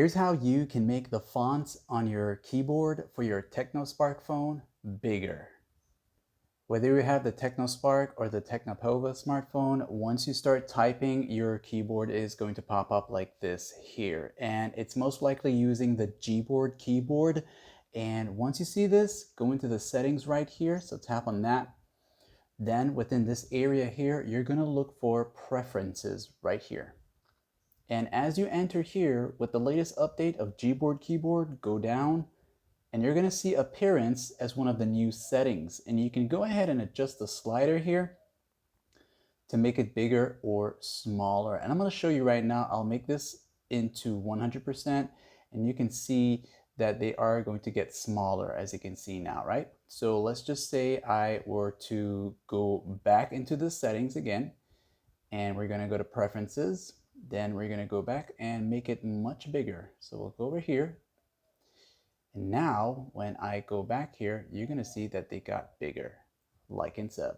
Here's how you can make the fonts on your keyboard for your Tecno Spark phone bigger. Whether you have the Tecno Spark or the Tecno smartphone, once you start typing, your keyboard is going to pop up like this here. And it's most likely using the Gboard keyboard. And once you see this, go into the settings right here. So tap on that. Then within this area here, you're going to look for preferences right here. And as you enter here, with the latest update of Gboard Keyboard, go down and you're going to see appearance as one of the new settings. And you can go ahead and adjust the slider here to make it bigger or smaller. And I'm going to show you right now. I'll make this into 100% and you can see that they are going to get smaller, as you can see now, right? So let's just say I were to go back into the settings again, and we're going to go to preferences. Then we're going to go back and make it much bigger. So we'll go over here. And now when I go back here, you're going to see that they got bigger, like and sub.